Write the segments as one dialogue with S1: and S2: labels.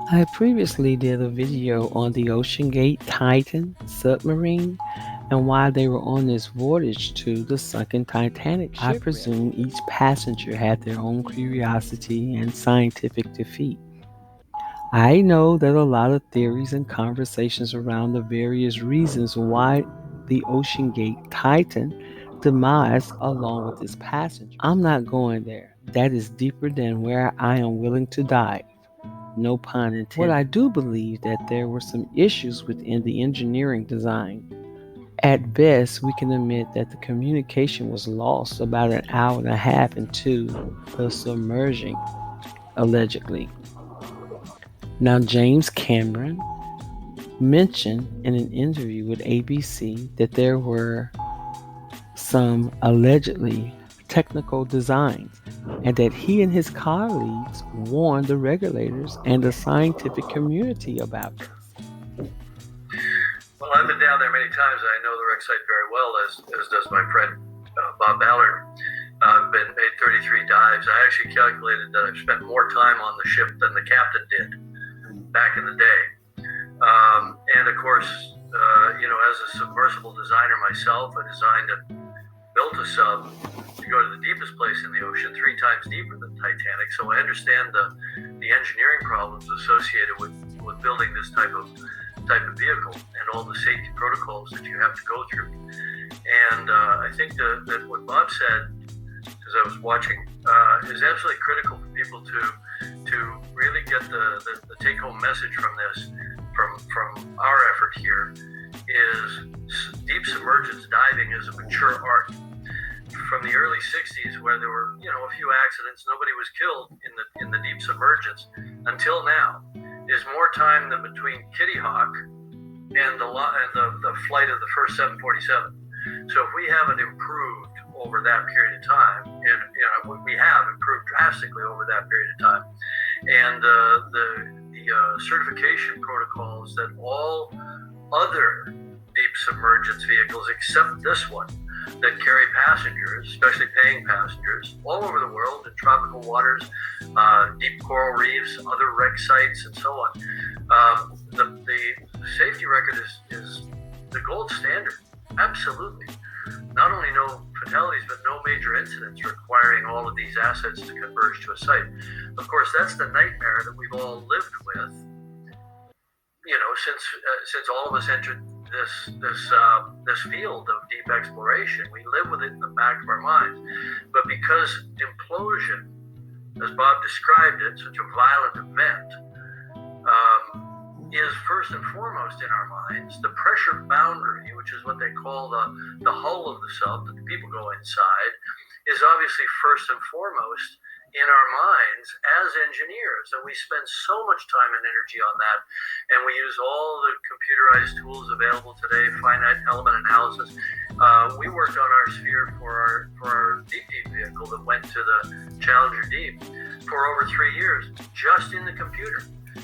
S1: I previously did a video on the OceanGate Titan submarine and why they were on this voyage to the sunken Titanic shipwreck. I presume each passenger had their own curiosity and scientific defeat. I know there are a lot of theories and conversations around the various reasons why the OceanGate Titan demise along with its passengers. I'm not going there. That is deeper than where I am willing to dive. No pun intended. What I do believe that there were some issues within the engineering design. At best, we can admit that the communication was lost about an hour and a half into the submerging, allegedly. Now, James Cameron mentioned in an interview with ABC that there were some allegedly technical designs and that he and his colleagues warned the regulators and the scientific community about this.
S2: Well, I've been down there many times. I know the wreck site very well, as does my friend Bob Ballard. I've made 33 dives. I actually calculated that I've spent more time on the ship than the captain did back in the day. And of course, as a submersible designer myself, I designed and built a sub to go to the deepest place in the ocean, 3 times deeper than Titanic. So I understand the engineering problems associated with building this type of vehicle and all the safety protocols that you have to go through. And I think that what Bob said, as I was watching, is absolutely critical for people to really get the take-home message from this, from our effort here, is deep submergence diving is a mature art. From the early 60s, where there were a few accidents, nobody was killed in the deep submergence, until now, is more time than between Kitty Hawk and the flight of the first 747. So if we haven't improved over that period of time, and we have improved drastically over that period of time, and the certification protocols that all other deep submergence vehicles, except this one, that carry passengers, especially paying passengers, all over the world in tropical waters, deep coral reefs, other wreck sites, and so on. The safety record is the gold standard. Absolutely. Not only no fatalities, but no major incidents requiring all of these assets to converge to a site. Of course, that's the nightmare that we've all lived with, since all of us entered this field of deep exploration. We live with it in the back of our minds. But because implosion, as Bob described it, such a violent event, is first and foremost in our minds, the pressure boundary, which is what they call the hull of the sub, that the people go inside, is obviously first and foremost in our minds as engineers. And we spend so much time and energy on that. And we use all the computerized tools available today, finite element analysis. We worked on our sphere for our deep vehicle that went to the Challenger Deep for over 3 years, just in the computer,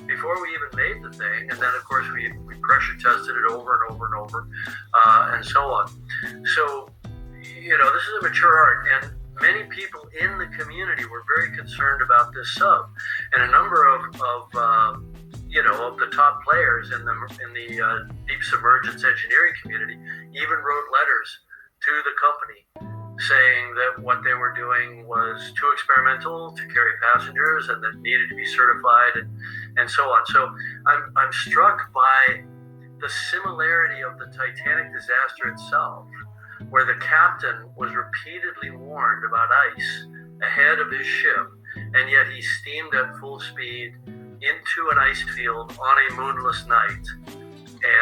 S2: before we even made the thing. And then, of course, we pressure tested it over and over and over, and so on. So, this is a mature art, and many people in the community were very concerned about this sub, and a number of the top players in the deep submergence engineering community even wrote letters to the company saying that what they were doing was too experimental to carry passengers and that needed to be certified and so on. So I'm struck by the similarity of the Titanic disaster itself, where the captain was repeatedly warned about ice ahead of his ship, and yet he steamed at full speed into an ice field on a moonless night,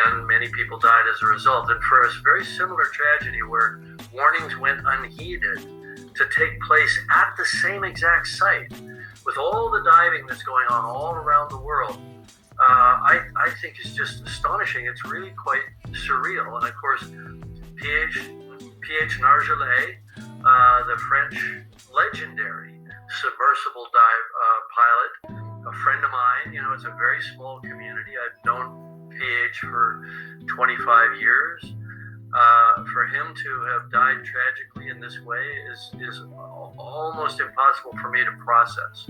S2: and many people died as a result. And for a very similar tragedy where warnings went unheeded to take place at the same exact site, with all the diving that's going on all around the world, I think is just astonishing. It's really quite surreal. And of course, P.H. Nargeolet, the French legendary submersible dive pilot, a friend of mine. It's a very small community. I've known PH for 25 years. For him to have died tragically in this way is almost impossible for me to process.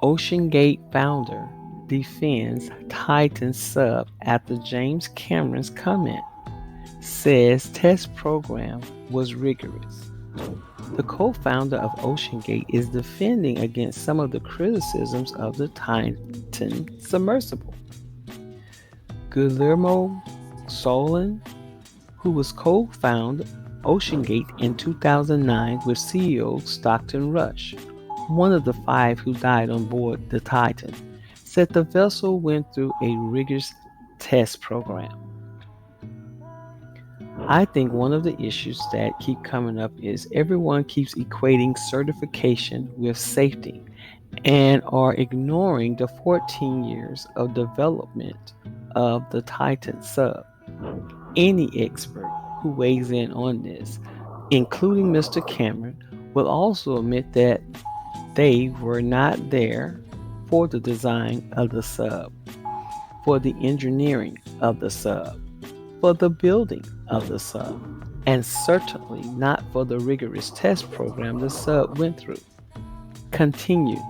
S1: OceanGate founder defends Titan sub after James Cameron's comment, says test program was rigorous. The co-founder of OceanGate is defending against some of the criticisms of the Titan submersible. Guillermo Sohnlein, who was co-founded OceanGate in 2009 with CEO Stockton Rush, one of the 5 who died on board the Titan, said the vessel went through a rigorous test program. I think one of the issues that keep coming up is everyone keeps equating certification with safety and are ignoring the 14 years of development of the Titan sub. Any expert who weighs in on this, including Mr. Cameron, will also admit that they were not there for the design of the sub, for the engineering of the sub, for the building of the sub, and certainly not for the rigorous test program the sub went through. Continued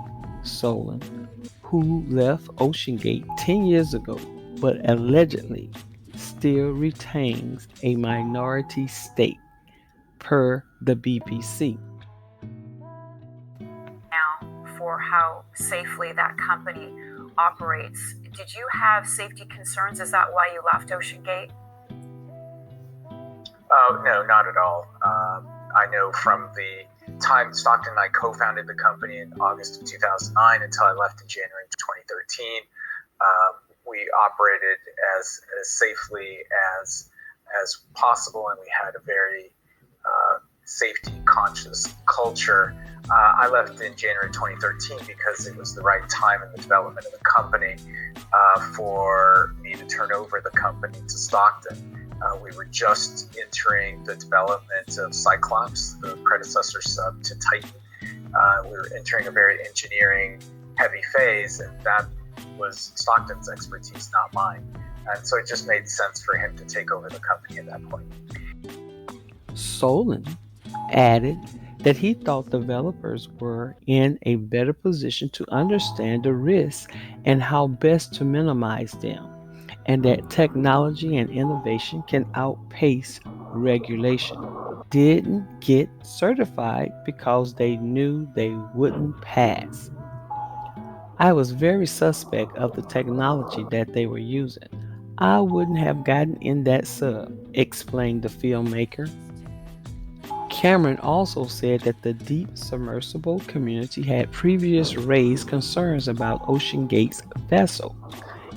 S1: Sohnlein, who left OceanGate 10 years ago but allegedly still retains a minority stake per the BBC.
S3: Now, for how safely that company operates, did you have safety concerns? Is that why you left OceanGate?
S4: No, not at all. I know from the time Stockton and I co-founded the company in August of 2009 until I left in January of 2013, we operated as safely as possible, and we had a very safety-conscious culture. I left in January 2013 because it was the right time in the development of the company for me to turn over the company to Stockton. We were just entering the development of Cyclops, the predecessor sub to Titan. We were entering a very engineering-heavy phase, and that was Stockton's expertise, not mine. And so it just made sense for him to take over the company at that point.
S1: Sohnlein added that he thought developers were in a better position to understand the risks and how best to minimize them, and that technology and innovation can outpace regulation. Didn't get certified because they knew they wouldn't pass. I was very suspect of the technology that they were using. I wouldn't have gotten in that sub, explained the filmmaker. Cameron also said that the deep submersible community had previously raised concerns about OceanGate's vessel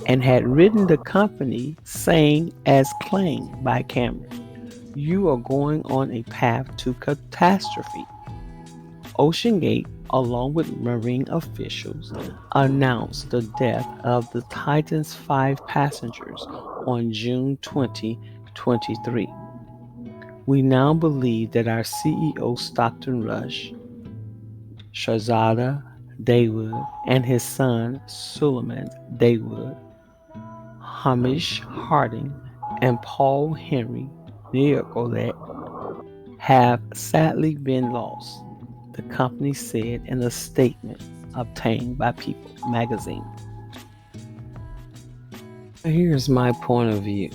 S1: and had written the company saying, as claimed by Cameron, "You are going on a path to catastrophe." OceanGate, along with marine officials, announced the death of the Titan's 5 passengers on June 2023. We now believe that our CEO Stockton Rush, Shahzada Dawood, and his son Suleiman Dawood, Hamish Harding, and Paul Henry Nicolet have sadly been lost, the company said in a statement obtained by People magazine. Here's my point of view.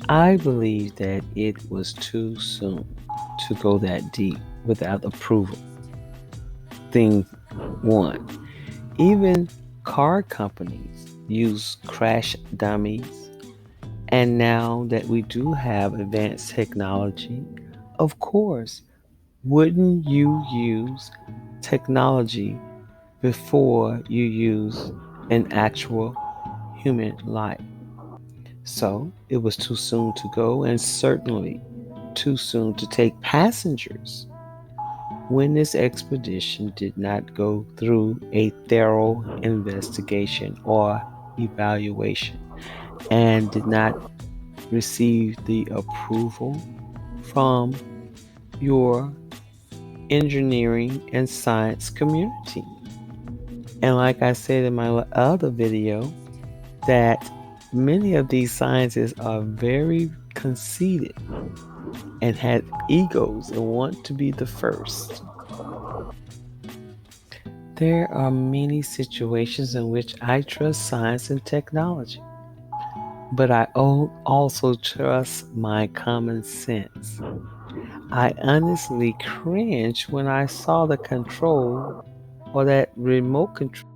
S1: I believe that it was too soon to go that deep without approval. Thing one, even car companies use crash dummies. And now that we do have advanced technology, of course, wouldn't you use technology before you use an actual human life? So it was too soon to go, and certainly too soon to take passengers when this expedition did not go through a thorough investigation or evaluation and did not receive the approval from your engineering and science community. And like I said in my other video, that many of these scientists are very conceited and have egos and want to be the first. There are many situations in which I trust science and technology, but I also trust my common sense. I honestly cringed when I saw the control or that remote control